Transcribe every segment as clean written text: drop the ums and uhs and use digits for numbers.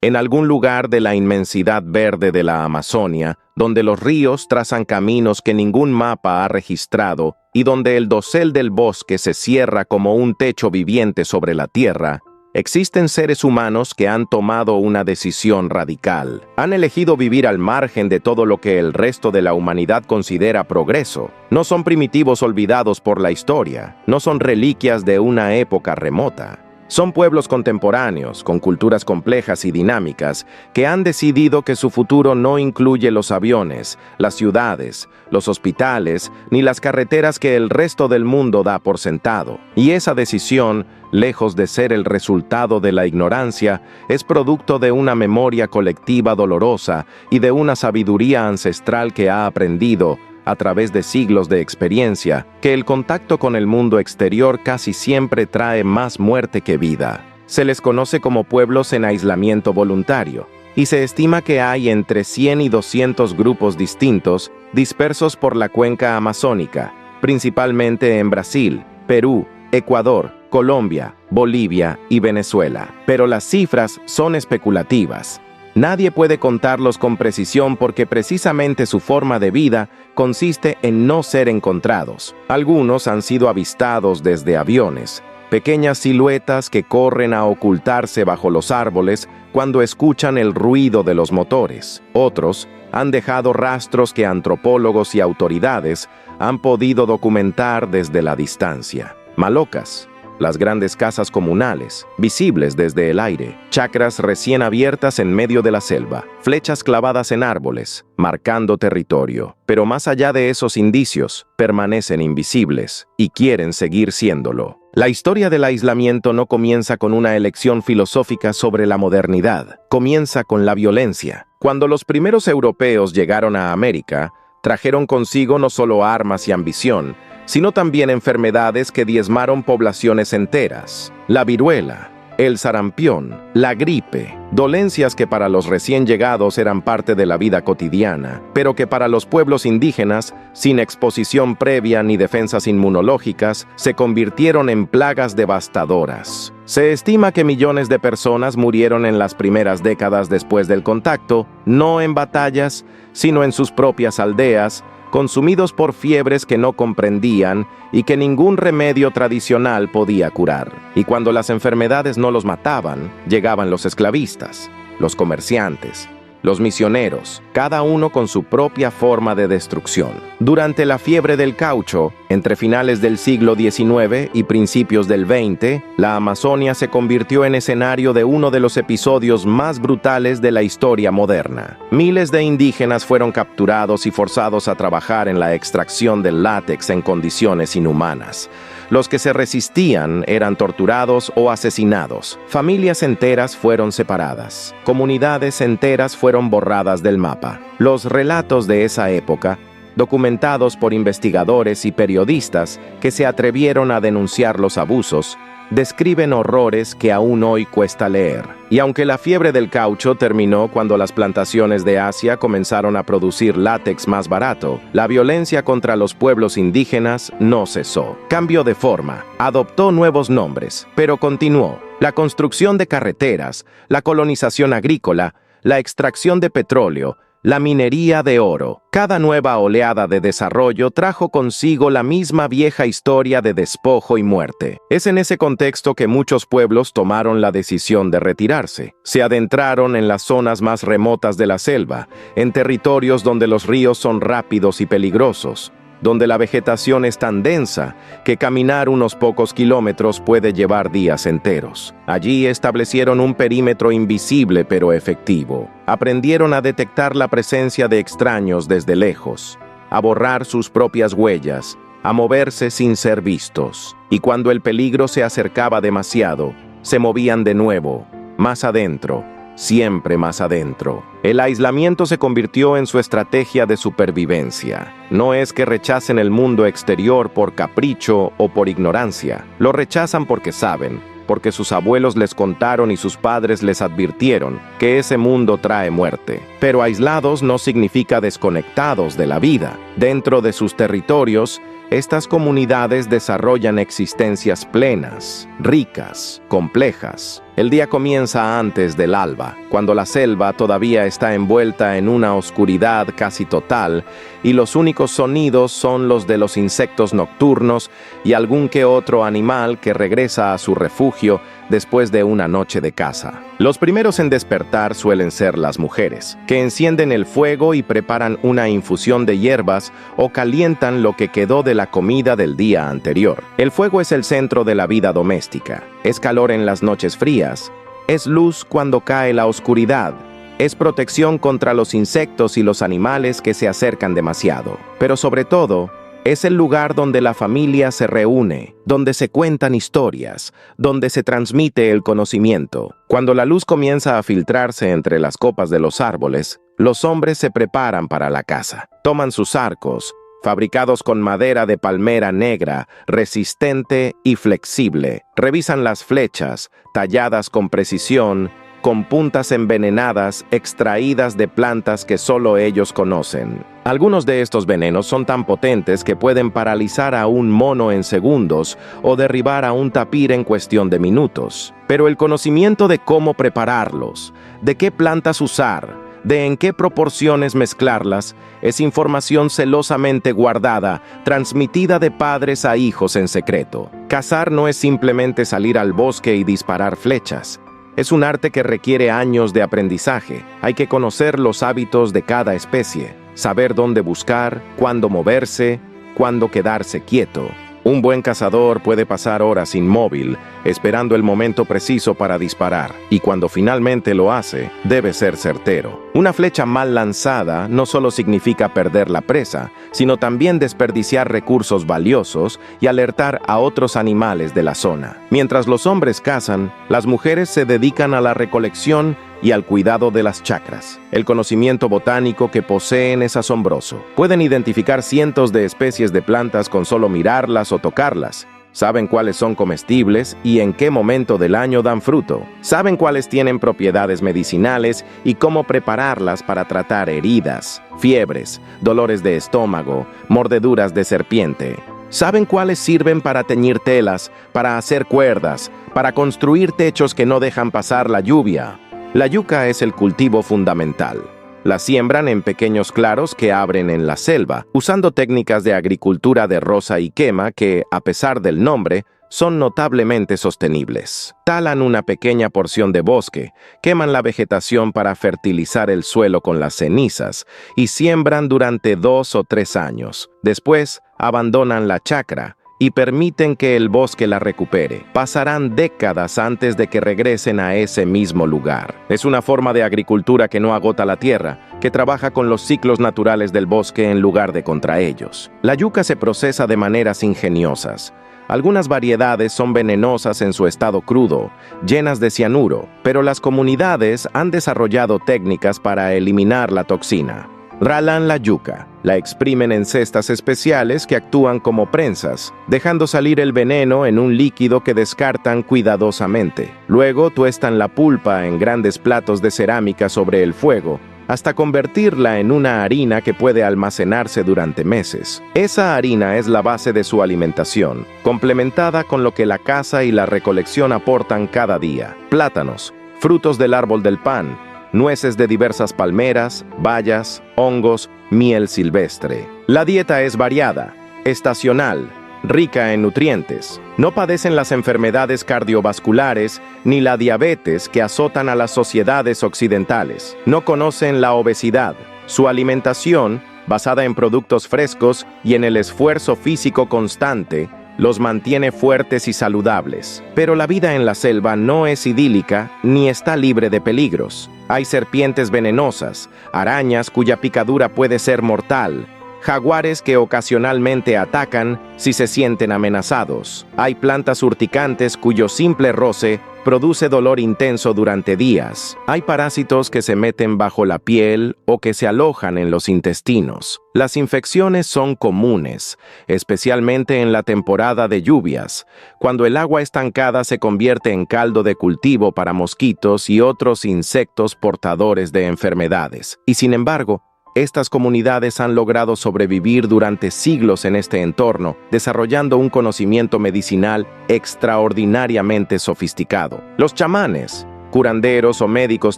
en algún lugar de la inmensidad verde de la Amazonia, donde los ríos trazan caminos que ningún mapa ha registrado y donde el dosel del bosque se cierra como un techo viviente sobre la tierra, existen seres humanos que han tomado una decisión radical. Han elegido vivir al margen de todo lo que el resto de la humanidad considera progreso. No son primitivos olvidados por la historia, no son reliquias de una época remota. Son pueblos contemporáneos, con culturas complejas y dinámicas, que han decidido que su futuro no incluye los aviones, las ciudades, los hospitales, ni las carreteras que el resto del mundo da por sentado. Y esa decisión, lejos de ser el resultado de la ignorancia, es producto de una memoria colectiva dolorosa y de una sabiduría ancestral que ha aprendido, a través de siglos de experiencia, que el contacto con el mundo exterior casi siempre trae más muerte que vida. Se les conoce como pueblos en aislamiento voluntario, y se estima que hay entre 100 y 200 grupos distintos dispersos por la cuenca amazónica, principalmente en Brasil, Perú, Ecuador, Colombia, Bolivia y Venezuela. Pero las cifras son especulativas. Nadie puede contarlos con precisión porque precisamente su forma de vida consiste en no ser encontrados. Algunos han sido avistados desde aviones, pequeñas siluetas que corren a ocultarse bajo los árboles cuando escuchan el ruido de los motores. Otros han dejado rastros que antropólogos y autoridades han podido documentar desde la distancia. Malocas, las grandes casas comunales, visibles desde el aire, chacras recién abiertas en medio de la selva, flechas clavadas en árboles, marcando territorio. Pero más allá de esos indicios, permanecen invisibles y quieren seguir siéndolo. La historia del aislamiento no comienza con una elección filosófica sobre la modernidad, comienza con la violencia. Cuando los primeros europeos llegaron a América, trajeron consigo no solo armas y ambición, sino también enfermedades que diezmaron poblaciones enteras. La viruela, el sarampión, la gripe, dolencias que para los recién llegados eran parte de la vida cotidiana, pero que para los pueblos indígenas, sin exposición previa ni defensas inmunológicas, se convirtieron en plagas devastadoras. Se estima que millones de personas murieron en las primeras décadas después del contacto, no en batallas, sino en sus propias aldeas, consumidos por fiebres que no comprendían y que ningún remedio tradicional podía curar. Y cuando las enfermedades no los mataban, llegaban los esclavistas, los comerciantes, los misioneros, cada uno con su propia forma de destrucción. Durante la fiebre del caucho, entre finales del siglo XIX y principios del XX, la Amazonia se convirtió en escenario de uno de los episodios más brutales de la historia moderna. Miles de indígenas fueron capturados y forzados a trabajar en la extracción del látex en condiciones inhumanas. Los que se resistían eran torturados o asesinados. Familias enteras fueron separadas. Comunidades enteras fueron borradas del mapa. Los relatos de esa época, documentados por investigadores y periodistas que se atrevieron a denunciar los abusos, describen horrores que aún hoy cuesta leer. Y aunque la fiebre del caucho terminó cuando las plantaciones de Asia comenzaron a producir látex más barato, la violencia contra los pueblos indígenas no cesó. Cambió de forma, adoptó nuevos nombres, pero continuó. La construcción de carreteras, la colonización agrícola, la extracción de petróleo, la minería de oro. Cada nueva oleada de desarrollo trajo consigo la misma vieja historia de despojo y muerte. Es en ese contexto que muchos pueblos tomaron la decisión de retirarse. Se adentraron en las zonas más remotas de la selva, en territorios donde los ríos son rápidos y peligrosos, donde la vegetación es tan densa que caminar unos pocos kilómetros puede llevar días enteros. Allí establecieron un perímetro invisible pero efectivo. Aprendieron a detectar la presencia de extraños desde lejos, a borrar sus propias huellas, a moverse sin ser vistos. Y cuando el peligro se acercaba demasiado, se movían de nuevo, más adentro, siempre más adentro. El aislamiento se convirtió en su estrategia de supervivencia. No es que rechacen el mundo exterior por capricho o por ignorancia. Lo rechazan porque saben, porque sus abuelos les contaron y sus padres les advirtieron que ese mundo trae muerte. Pero aislados no significa desconectados de la vida. Dentro de sus territorios, estas comunidades desarrollan existencias plenas, ricas, complejas. El día comienza antes del alba, cuando la selva todavía está envuelta en una oscuridad casi total y los únicos sonidos son los de los insectos nocturnos y algún que otro animal que regresa a su refugio después de una noche de caza. Los primeros en despertar suelen ser las mujeres, que encienden el fuego y preparan una infusión de hierbas o calientan lo que quedó de la comida del día anterior. El fuego es el centro de la vida doméstica. Es calor en las noches frías, es luz cuando cae la oscuridad, es protección contra los insectos y los animales que se acercan demasiado. Pero sobre todo, es el lugar donde la familia se reúne, donde se cuentan historias, donde se transmite el conocimiento. Cuando la luz comienza a filtrarse entre las copas de los árboles, los hombres se preparan para la caza. Toman sus arcos, fabricados con madera de palmera negra, resistente y flexible. Revisan las flechas, talladas con precisión, con puntas envenenadas extraídas de plantas que solo ellos conocen. Algunos de estos venenos son tan potentes que pueden paralizar a un mono en segundos o derribar a un tapir en cuestión de minutos. Pero el conocimiento de cómo prepararlos, de qué plantas usar, de en qué proporciones mezclarlas, es información celosamente guardada, transmitida de padres a hijos en secreto. Cazar no es simplemente salir al bosque y disparar flechas. Es un arte que requiere años de aprendizaje. Hay que conocer los hábitos de cada especie, saber dónde buscar, cuándo moverse, cuándo quedarse quieto. Un buen cazador puede pasar horas inmóvil, esperando el momento preciso para disparar, y cuando finalmente lo hace, debe ser certero. Una flecha mal lanzada no solo significa perder la presa, sino también desperdiciar recursos valiosos y alertar a otros animales de la zona. Mientras los hombres cazan, las mujeres se dedican a la recolección y al cuidado de las chacras. El conocimiento botánico que poseen es asombroso. Pueden identificar cientos de especies de plantas con solo mirarlas o tocarlas. Saben cuáles son comestibles y en qué momento del año dan fruto. Saben cuáles tienen propiedades medicinales y cómo prepararlas para tratar heridas, fiebres, dolores de estómago, mordeduras de serpiente. Saben cuáles sirven para teñir telas, para hacer cuerdas, para construir techos que no dejan pasar la lluvia. La yuca es el cultivo fundamental. La siembran en pequeños claros que abren en la selva, usando técnicas de agricultura de roza y quema que, a pesar del nombre, son notablemente sostenibles. Talan una pequeña porción de bosque, queman la vegetación para fertilizar el suelo con las cenizas y siembran durante 2 o 3 años. Después, abandonan la chacra y permiten que el bosque la recupere. Pasarán décadas antes de que regresen a ese mismo lugar. Es una forma de agricultura que no agota la tierra, que trabaja con los ciclos naturales del bosque en lugar de contra ellos. La yuca se procesa de maneras ingeniosas. Algunas variedades son venenosas en su estado crudo, llenas de cianuro, pero las comunidades han desarrollado técnicas para eliminar la toxina. Ralan la yuca, la exprimen en cestas especiales que actúan como prensas, dejando salir el veneno en un líquido que descartan cuidadosamente. Luego tuestan la pulpa en grandes platos de cerámica sobre el fuego, hasta convertirla en una harina que puede almacenarse durante meses. Esa harina es la base de su alimentación, complementada con lo que la caza y la recolección aportan cada día: plátanos, frutos del árbol del pan, nueces de diversas palmeras, bayas, hongos, miel silvestre. La dieta es variada, estacional, rica en nutrientes. No padecen las enfermedades cardiovasculares ni la diabetes que azotan a las sociedades occidentales. No conocen la obesidad. Su alimentación, basada en productos frescos y en el esfuerzo físico constante, los mantiene fuertes y saludables. Pero la vida en la selva no es idílica ni está libre de peligros. Hay serpientes venenosas, arañas cuya picadura puede ser mortal, jaguares que ocasionalmente atacan si se sienten amenazados. Hay plantas urticantes cuyo simple roce produce dolor intenso durante días. Hay parásitos que se meten bajo la piel o que se alojan en los intestinos. Las infecciones son comunes, especialmente en la temporada de lluvias, cuando el agua estancada se convierte en caldo de cultivo para mosquitos y otros insectos portadores de enfermedades. Y sin embargo, estas comunidades han logrado sobrevivir durante siglos en este entorno, desarrollando un conocimiento medicinal extraordinariamente sofisticado. Los chamanes, curanderos o médicos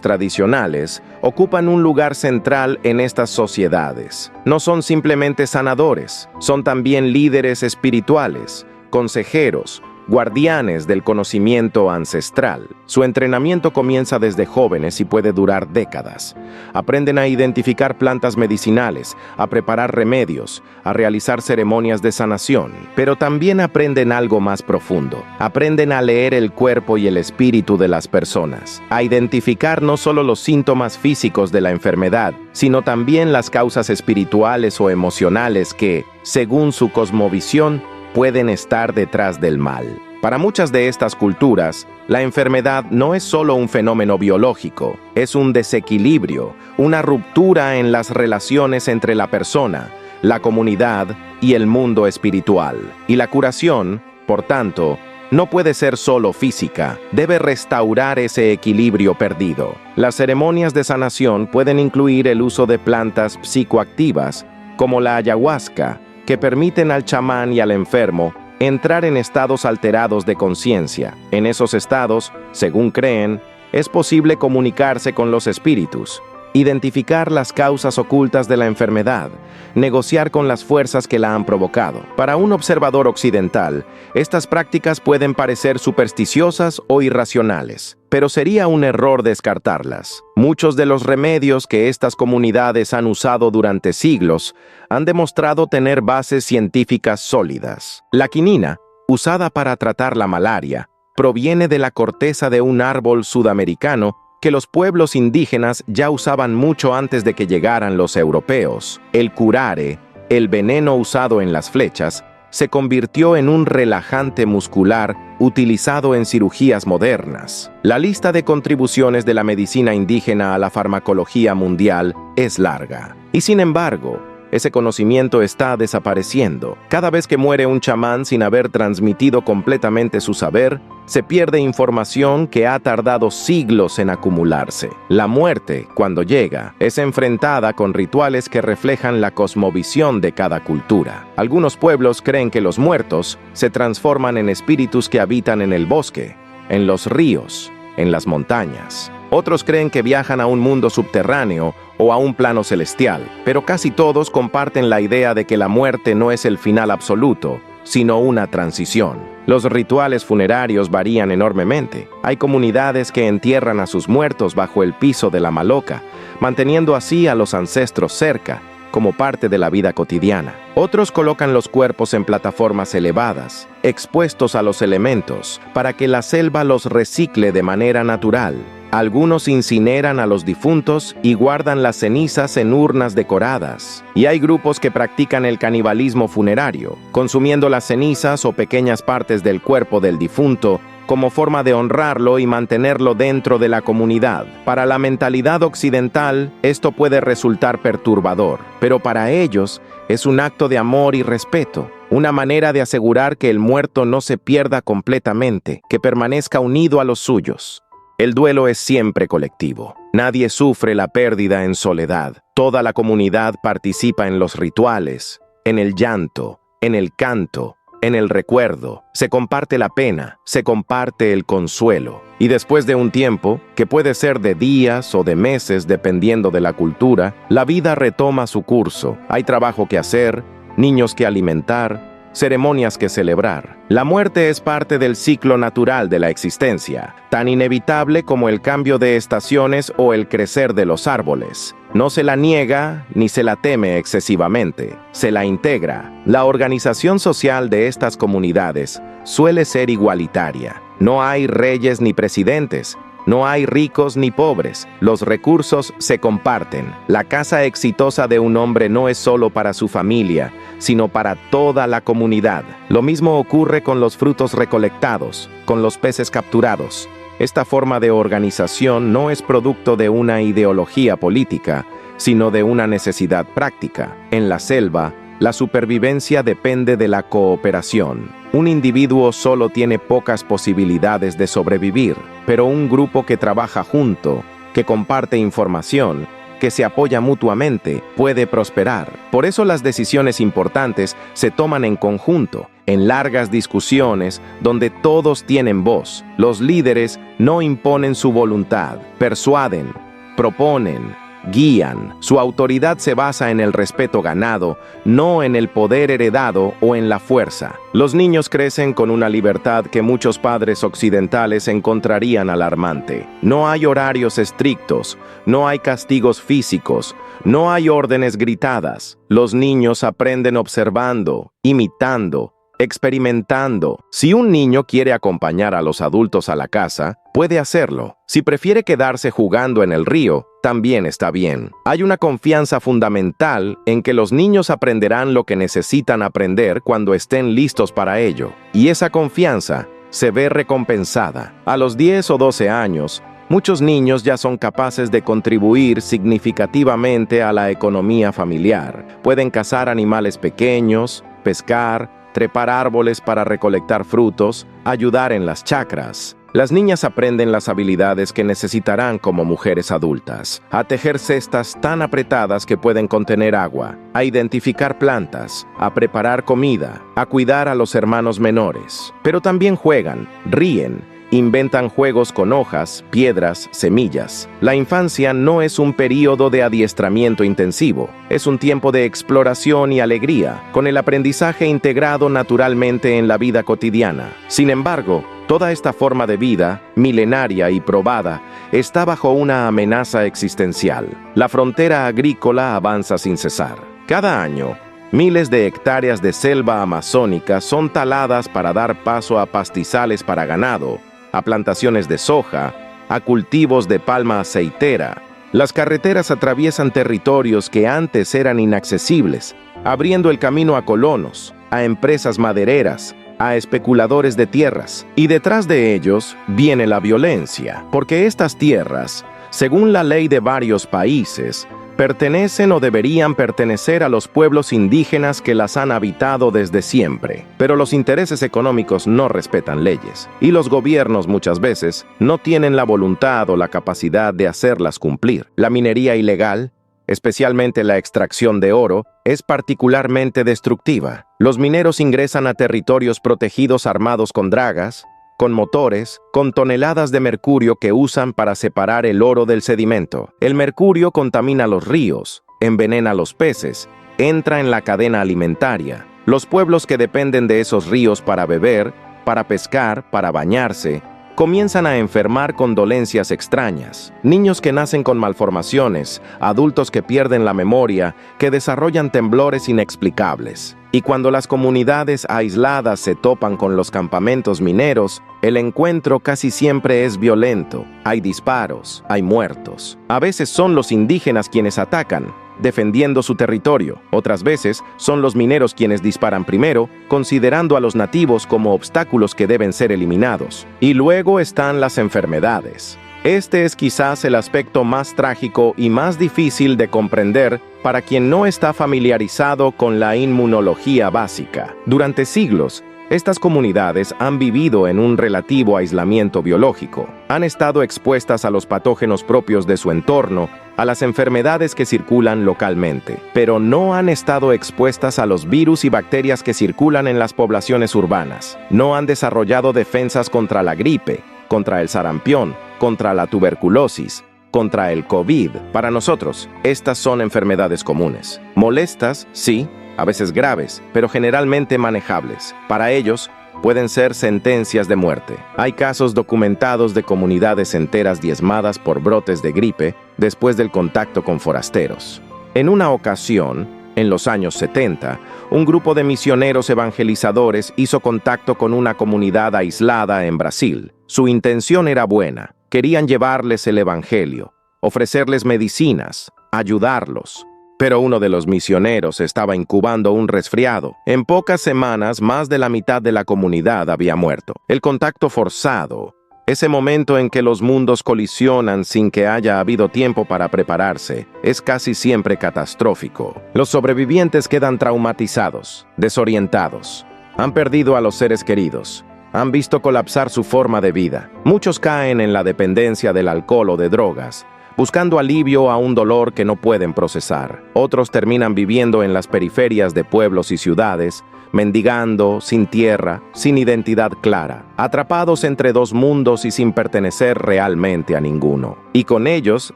tradicionales, ocupan un lugar central en estas sociedades. No son simplemente sanadores, son también líderes espirituales, consejeros, guardianes del conocimiento ancestral. Su entrenamiento comienza desde jóvenes y puede durar décadas. Aprenden a identificar plantas medicinales, a preparar remedios, a realizar ceremonias de sanación, pero también aprenden algo más profundo. Aprenden a leer el cuerpo y el espíritu de las personas, a identificar no solo los síntomas físicos de la enfermedad, sino también las causas espirituales o emocionales que, según su cosmovisión, pueden estar detrás del mal. Para muchas de estas culturas, la enfermedad no es solo un fenómeno biológico, es un desequilibrio, una ruptura en las relaciones entre la persona, la comunidad y el mundo espiritual. Y la curación, por tanto, no puede ser solo física, debe restaurar ese equilibrio perdido. Las ceremonias de sanación pueden incluir el uso de plantas psicoactivas, como la ayahuasca, que permiten al chamán y al enfermo entrar en estados alterados de conciencia. En esos estados, según creen, es posible comunicarse con los espíritus, identificar las causas ocultas de la enfermedad, negociar con las fuerzas que la han provocado. Para un observador occidental, estas prácticas pueden parecer supersticiosas o irracionales, pero sería un error descartarlas. Muchos de los remedios que estas comunidades han usado durante siglos han demostrado tener bases científicas sólidas. La quinina, usada para tratar la malaria, proviene de la corteza de un árbol sudamericano que los pueblos indígenas ya usaban mucho antes de que llegaran los europeos. El curare, el veneno usado en las flechas, se convirtió en un relajante muscular utilizado en cirugías modernas. La lista de contribuciones de la medicina indígena a la farmacología mundial es larga. Y sin embargo, ese conocimiento está desapareciendo. Cada vez que muere un chamán sin haber transmitido completamente su saber, se pierde información que ha tardado siglos en acumularse. La muerte, cuando llega, es enfrentada con rituales que reflejan la cosmovisión de cada cultura. Algunos pueblos creen que los muertos se transforman en espíritus que habitan en el bosque, en los ríos, en las montañas. Otros creen que viajan a un mundo subterráneo o a un plano celestial, pero casi todos comparten la idea de que la muerte no es el final absoluto, sino una transición. Los rituales funerarios varían enormemente. Hay comunidades que entierran a sus muertos bajo el piso de la maloca, manteniendo así a los ancestros cerca, como parte de la vida cotidiana. Otros colocan los cuerpos en plataformas elevadas, expuestos a los elementos, para que la selva los recicle de manera natural. Algunos incineran a los difuntos y guardan las cenizas en urnas decoradas. Y hay grupos que practican el canibalismo funerario, consumiendo las cenizas o pequeñas partes del cuerpo del difunto como forma de honrarlo y mantenerlo dentro de la comunidad. Para la mentalidad occidental, esto puede resultar perturbador, pero para ellos es un acto de amor y respeto, una manera de asegurar que el muerto no se pierda completamente, que permanezca unido a los suyos. El duelo es siempre colectivo. Nadie sufre la pérdida en soledad. Toda la comunidad participa en los rituales, en el llanto, en el canto, en el recuerdo. Se comparte la pena, se comparte el consuelo. Y después de un tiempo, que puede ser de días o de meses dependiendo de la cultura, la vida retoma su curso. Hay trabajo que hacer, niños que alimentar, ceremonias que celebrar. La muerte es parte del ciclo natural de la existencia, tan inevitable como el cambio de estaciones o el crecer de los árboles. No se la niega ni se la teme excesivamente, se la integra. La organización social de estas comunidades suele ser igualitaria. No hay reyes ni presidentes, no hay ricos ni pobres, los recursos se comparten. La casa exitosa de un hombre no es solo para su familia, sino para toda la comunidad. Lo mismo ocurre con los frutos recolectados, con los peces capturados. Esta forma de organización no es producto de una ideología política, sino de una necesidad práctica. En la selva, la supervivencia depende de la cooperación. Un individuo solo tiene pocas posibilidades de sobrevivir, pero un grupo que trabaja junto, que comparte información, que se apoya mutuamente, puede prosperar. Por eso las decisiones importantes se toman en conjunto, en largas discusiones donde todos tienen voz. Los líderes no imponen su voluntad, persuaden, proponen, guían. Su autoridad se basa en el respeto ganado, no en el poder heredado o en la fuerza. Los niños crecen con una libertad que muchos padres occidentales encontrarían alarmante. No hay horarios estrictos, no hay castigos físicos, no hay órdenes gritadas. Los niños aprenden observando, imitando, experimentando. Si un niño quiere acompañar a los adultos a la casa, puede hacerlo. Si prefiere quedarse jugando en el río, también está bien. Hay una confianza fundamental en que los niños aprenderán lo que necesitan aprender cuando estén listos para ello. Y esa confianza se ve recompensada. A los 10 o 12 años, muchos niños ya son capaces de contribuir significativamente a la economía familiar. Pueden cazar animales pequeños, pescar, trepar árboles para recolectar frutos, ayudar en las chacras. Las niñas aprenden las habilidades que necesitarán como mujeres adultas, a tejer cestas tan apretadas que pueden contener agua, a identificar plantas, a preparar comida, a cuidar a los hermanos menores. Pero también juegan, ríen, inventan juegos con hojas, piedras, semillas. La infancia no es un período de adiestramiento intensivo, es un tiempo de exploración y alegría, con el aprendizaje integrado naturalmente en la vida cotidiana. Sin embargo, toda esta forma de vida, milenaria y probada, está bajo una amenaza existencial. La frontera agrícola avanza sin cesar. Cada año, miles de hectáreas de selva amazónica son taladas para dar paso a pastizales para ganado, a plantaciones de soja, a cultivos de palma aceitera. Las carreteras atraviesan territorios que antes eran inaccesibles, abriendo el camino a colonos, a empresas madereras, a especuladores de tierras. Y detrás de ellos viene la violencia, porque estas tierras, según la ley de varios países, pertenecen o deberían pertenecer a los pueblos indígenas que las han habitado desde siempre. Pero los intereses económicos no respetan leyes, y los gobiernos muchas veces no tienen la voluntad o la capacidad de hacerlas cumplir. La minería ilegal, especialmente la extracción de oro, es particularmente destructiva. Los mineros ingresan a territorios protegidos armados con dragas, con motores, con toneladas de mercurio que usan para separar el oro del sedimento. El mercurio contamina los ríos, envenena los peces, entra en la cadena alimentaria. Los pueblos que dependen de esos ríos para beber, para pescar, para bañarse, comienzan a enfermar con dolencias extrañas. Niños que nacen con malformaciones, adultos que pierden la memoria, que desarrollan temblores inexplicables. Y cuando las comunidades aisladas se topan con los campamentos mineros, el encuentro casi siempre es violento. Hay disparos, hay muertos. A veces son los indígenas quienes atacan, defendiendo su territorio. Otras veces son los mineros quienes disparan primero, considerando a los nativos como obstáculos que deben ser eliminados. Y luego están las enfermedades. Este es quizás el aspecto más trágico y más difícil de comprender para quien no está familiarizado con la inmunología básica. Durante siglos, estas comunidades han vivido en un relativo aislamiento biológico. Han estado expuestas a los patógenos propios de su entorno, a las enfermedades que circulan localmente, pero no han estado expuestas a los virus y bacterias que circulan en las poblaciones urbanas. No han desarrollado defensas contra la gripe, contra el sarampión, contra la tuberculosis, contra el COVID. Para nosotros, estas son enfermedades comunes. Molestas, sí, a veces graves, pero generalmente manejables. Para ellos, pueden ser sentencias de muerte. Hay casos documentados de comunidades enteras diezmadas por brotes de gripe después del contacto con forasteros. En una ocasión, en los años 70, un grupo de misioneros evangelizadores hizo contacto con una comunidad aislada en Brasil. Su intención era buena. Querían llevarles el evangelio, ofrecerles medicinas, ayudarlos. Pero uno de los misioneros estaba incubando un resfriado. En pocas semanas, más de la mitad de la comunidad había muerto. El contacto forzado, ese momento en que los mundos colisionan sin que haya habido tiempo para prepararse, es casi siempre catastrófico. Los sobrevivientes quedan traumatizados, desorientados. Han perdido a los seres queridos. Han visto colapsar su forma de vida. Muchos caen en la dependencia del alcohol o de drogas, buscando alivio a un dolor que no pueden procesar. Otros terminan viviendo en las periferias de pueblos y ciudades, mendigando, sin tierra, sin identidad clara, atrapados entre dos mundos y sin pertenecer realmente a ninguno. Y con ellos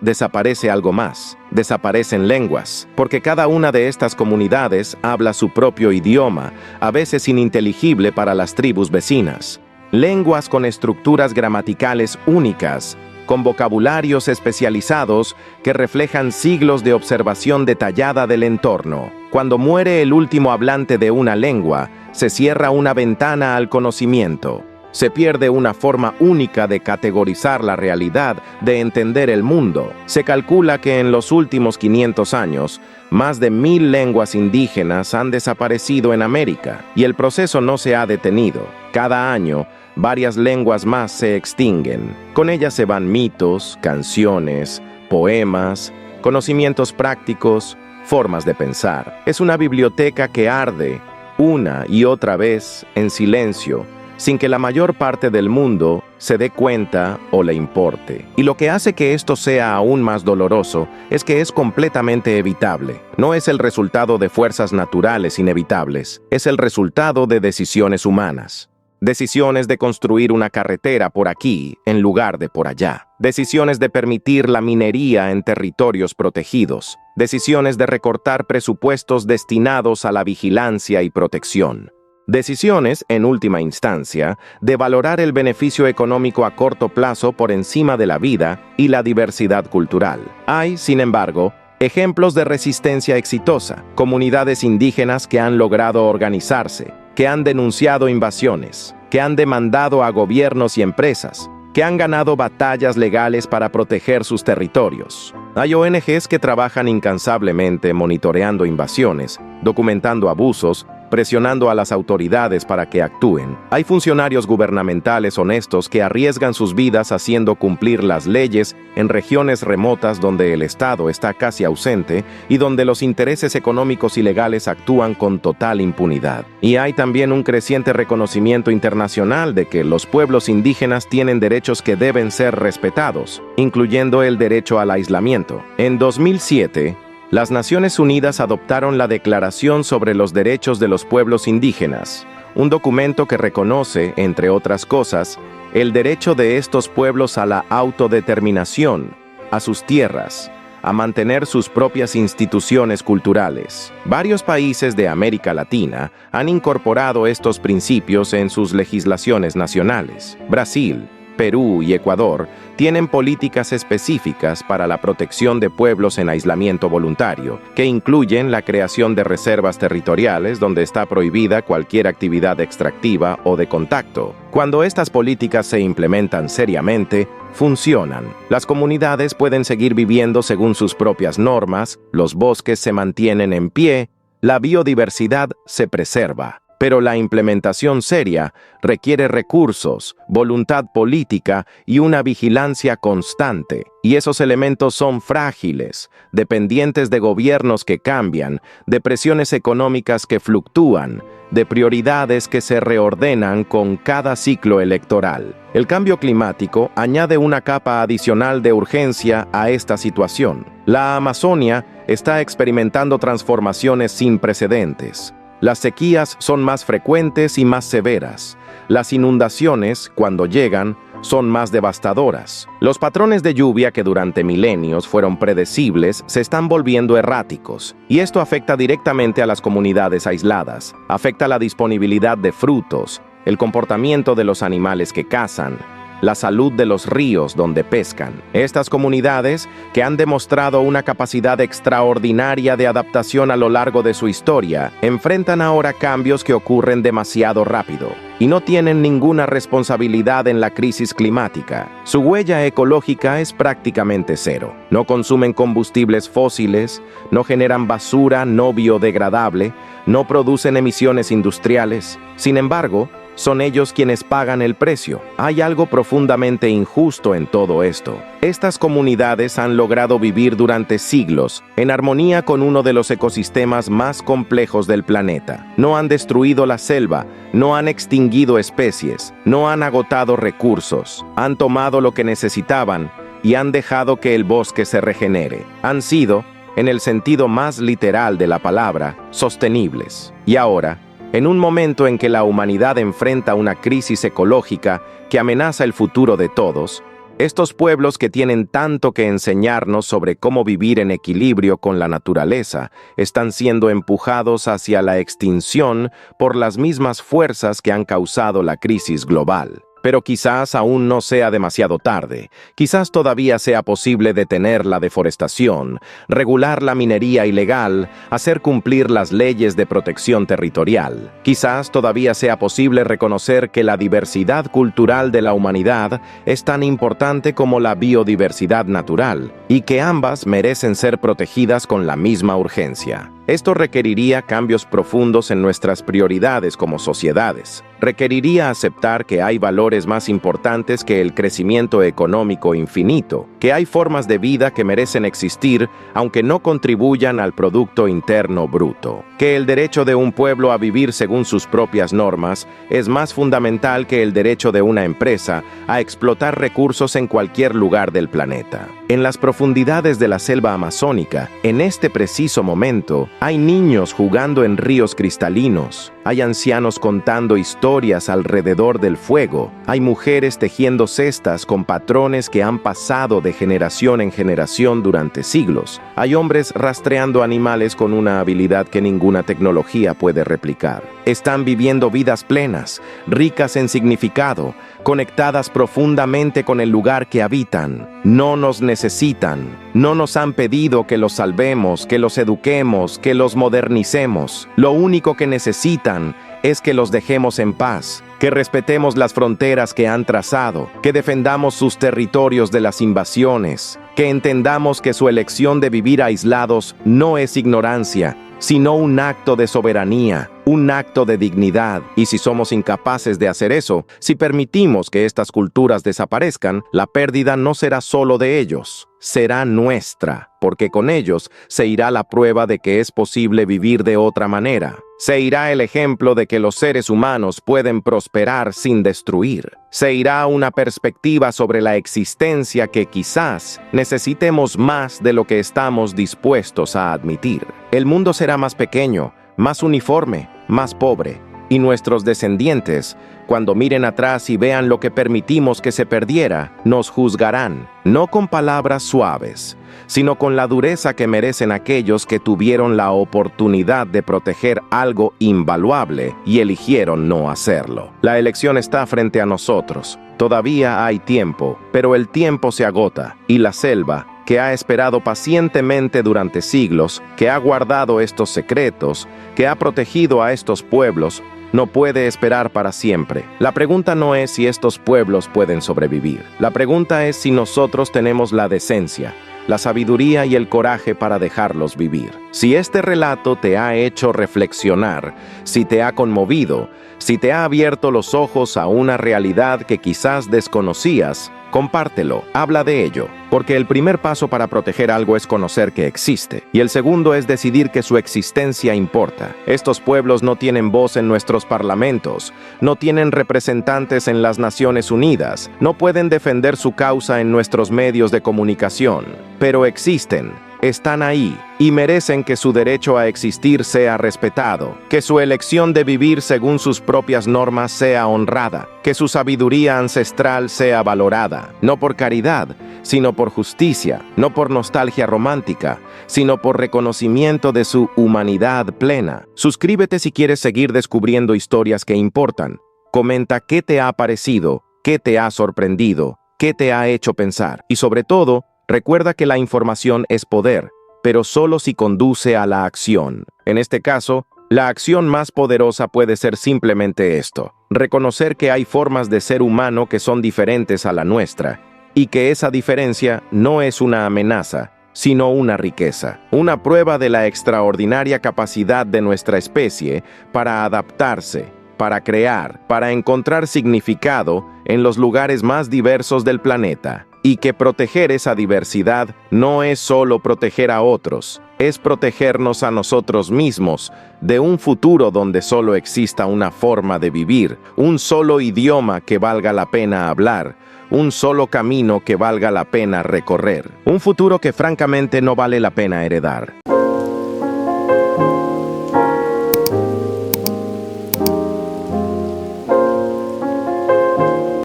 desaparece algo más. Desaparecen lenguas, porque cada una de estas comunidades habla su propio idioma, a veces ininteligible para las tribus vecinas. Lenguas con estructuras gramaticales únicas, con vocabularios especializados que reflejan siglos de observación detallada del entorno. Cuando muere el último hablante de una lengua, se cierra una ventana al conocimiento. Se pierde una forma única de categorizar la realidad, de entender el mundo. Se calcula que en los últimos 500 años, más de 1000 lenguas indígenas han desaparecido en América, y el proceso no se ha detenido. Cada año, varias lenguas más se extinguen. Con ellas se van mitos, canciones, poemas, conocimientos prácticos, formas de pensar. Es una biblioteca que arde una y otra vez en silencio, sin que la mayor parte del mundo se dé cuenta o le importe. Y lo que hace que esto sea aún más doloroso es que es completamente evitable. No es el resultado de fuerzas naturales inevitables, es el resultado de decisiones humanas. Decisiones de construir una carretera por aquí en lugar de por allá. Decisiones de permitir la minería en territorios protegidos. Decisiones de recortar presupuestos destinados a la vigilancia y protección. Decisiones, en última instancia, de valorar el beneficio económico a corto plazo por encima de la vida y la diversidad cultural. Hay, sin embargo, ejemplos de resistencia exitosa, comunidades indígenas que han logrado organizarse, que han denunciado invasiones, que han demandado a gobiernos y empresas, que han ganado batallas legales para proteger sus territorios. Hay ONGs que trabajan incansablemente monitoreando invasiones, documentando abusos, presionando a las autoridades para que actúen. Hay funcionarios gubernamentales honestos que arriesgan sus vidas haciendo cumplir las leyes en regiones remotas donde el Estado está casi ausente y donde los intereses económicos y legales actúan con total impunidad. Y hay también un creciente reconocimiento internacional de que los pueblos indígenas tienen derechos que deben ser respetados, incluyendo el derecho al aislamiento. En 2007, las Naciones Unidas adoptaron la Declaración sobre los Derechos de los Pueblos Indígenas, un documento que reconoce, entre otras cosas, el derecho de estos pueblos a la autodeterminación, a sus tierras, a mantener sus propias instituciones culturales. Varios países de América Latina han incorporado estos principios en sus legislaciones nacionales. Brasil, Perú y Ecuador tienen políticas específicas para la protección de pueblos en aislamiento voluntario, que incluyen la creación de reservas territoriales donde está prohibida cualquier actividad extractiva o de contacto. Cuando estas políticas se implementan seriamente, funcionan. Las comunidades pueden seguir viviendo según sus propias normas, los bosques se mantienen en pie, la biodiversidad se preserva. Pero la implementación seria requiere recursos, voluntad política y una vigilancia constante. Y esos elementos son frágiles, dependientes de gobiernos que cambian, de presiones económicas que fluctúan, de prioridades que se reordenan con cada ciclo electoral. El cambio climático añade una capa adicional de urgencia a esta situación. La Amazonia está experimentando transformaciones sin precedentes. Las sequías son más frecuentes y más severas. Las inundaciones, cuando llegan, son más devastadoras. Los patrones de lluvia que durante milenios fueron predecibles se están volviendo erráticos, y esto afecta directamente a las comunidades aisladas. Afecta la disponibilidad de frutos, el comportamiento de los animales que cazan, la salud de los ríos donde pescan. Estas comunidades, que han demostrado una capacidad extraordinaria de adaptación a lo largo de su historia, enfrentan ahora cambios que ocurren demasiado rápido y no tienen ninguna responsabilidad en la crisis climática. Su huella ecológica es prácticamente cero. No consumen combustibles fósiles, no generan basura no biodegradable, no producen emisiones industriales. Sin embargo, son ellos quienes pagan el precio. Hay algo profundamente injusto en todo esto. Estas comunidades han logrado vivir durante siglos en armonía con uno de los ecosistemas más complejos del planeta. No han destruido la selva, no han extinguido especies, no han agotado recursos. Han tomado lo que necesitaban y han dejado que el bosque se regenere. Han sido, en el sentido más literal de la palabra, sostenibles. Y ahora, en un momento en que la humanidad enfrenta una crisis ecológica que amenaza el futuro de todos, estos pueblos que tienen tanto que enseñarnos sobre cómo vivir en equilibrio con la naturaleza están siendo empujados hacia la extinción por las mismas fuerzas que han causado la crisis global. Pero quizás aún no sea demasiado tarde. Quizás todavía sea posible detener la deforestación, regular la minería ilegal, hacer cumplir las leyes de protección territorial. Quizás todavía sea posible reconocer que la diversidad cultural de la humanidad es tan importante como la biodiversidad natural, y que ambas merecen ser protegidas con la misma urgencia. Esto requeriría cambios profundos en nuestras prioridades como sociedades. Requeriría aceptar que hay valores más importantes que el crecimiento económico infinito, que hay formas de vida que merecen existir aunque no contribuyan al Producto Interno Bruto, que el derecho de un pueblo a vivir según sus propias normas es más fundamental que el derecho de una empresa a explotar recursos en cualquier lugar del planeta. En las profundidades de la selva amazónica, en este preciso momento, hay niños jugando en ríos cristalinos, hay ancianos contando historias alrededor del fuego, hay mujeres tejiendo cestas con patrones que han pasado de generación en generación durante siglos, hay hombres rastreando animales con una habilidad que ninguna tecnología puede replicar. Están viviendo vidas plenas, ricas en significado, conectadas profundamente con el lugar que habitan. No nos necesitan, no nos han pedido que los salvemos, que los eduquemos, que los modernicemos. Lo único que necesitan es que los dejemos en paz, que respetemos las fronteras que han trazado, que defendamos sus territorios de las invasiones, que entendamos que su elección de vivir aislados no es ignorancia, sino un acto de soberanía, un acto de dignidad. Y si somos incapaces de hacer eso, si permitimos que estas culturas desaparezcan, la pérdida no será solo de ellos, será nuestra, porque con ellos se irá la prueba de que es posible vivir de otra manera. Se irá el ejemplo de que los seres humanos pueden prosperar sin destruir. Se irá una perspectiva sobre la existencia que quizás necesitemos más de lo que estamos dispuestos a admitir. El mundo será más pequeño, más uniforme, más pobre, y nuestros descendientes, cuando miren atrás y vean lo que permitimos que se perdiera, nos juzgarán, no con palabras suaves, sino con la dureza que merecen aquellos que tuvieron la oportunidad de proteger algo invaluable y eligieron no hacerlo. La elección está frente a nosotros. Todavía hay tiempo, pero el tiempo se agota, y la selva, que ha esperado pacientemente durante siglos, que ha guardado estos secretos, que ha protegido a estos pueblos, no puede esperar para siempre. La pregunta no es si estos pueblos pueden sobrevivir. La pregunta es si nosotros tenemos la decencia, la sabiduría y el coraje para dejarlos vivir. Si este relato te ha hecho reflexionar, si te ha conmovido, si te ha abierto los ojos a una realidad que quizás desconocías, compártelo, habla de ello, porque el primer paso para proteger algo es conocer que existe, y el segundo es decidir que su existencia importa. Estos pueblos no tienen voz en nuestros parlamentos, no tienen representantes en las Naciones Unidas, no pueden defender su causa en nuestros medios de comunicación, pero existen. Están ahí y merecen que su derecho a existir sea respetado, que su elección de vivir según sus propias normas sea honrada, que su sabiduría ancestral sea valorada, no por caridad, sino por justicia, no por nostalgia romántica, sino por reconocimiento de su humanidad plena. Suscríbete si quieres seguir descubriendo historias que importan. Comenta qué te ha parecido, qué te ha sorprendido, qué te ha hecho pensar y sobre todo, recuerda que la información es poder, pero solo si conduce a la acción. En este caso, la acción más poderosa puede ser simplemente esto: reconocer que hay formas de ser humano que son diferentes a la nuestra, y que esa diferencia no es una amenaza, sino una riqueza, una prueba de la extraordinaria capacidad de nuestra especie para adaptarse, para crear, para encontrar significado en los lugares más diversos del planeta. Y que proteger esa diversidad no es solo proteger a otros, es protegernos a nosotros mismos de un futuro donde solo exista una forma de vivir, un solo idioma que valga la pena hablar, un solo camino que valga la pena recorrer. Un futuro que francamente no vale la pena heredar.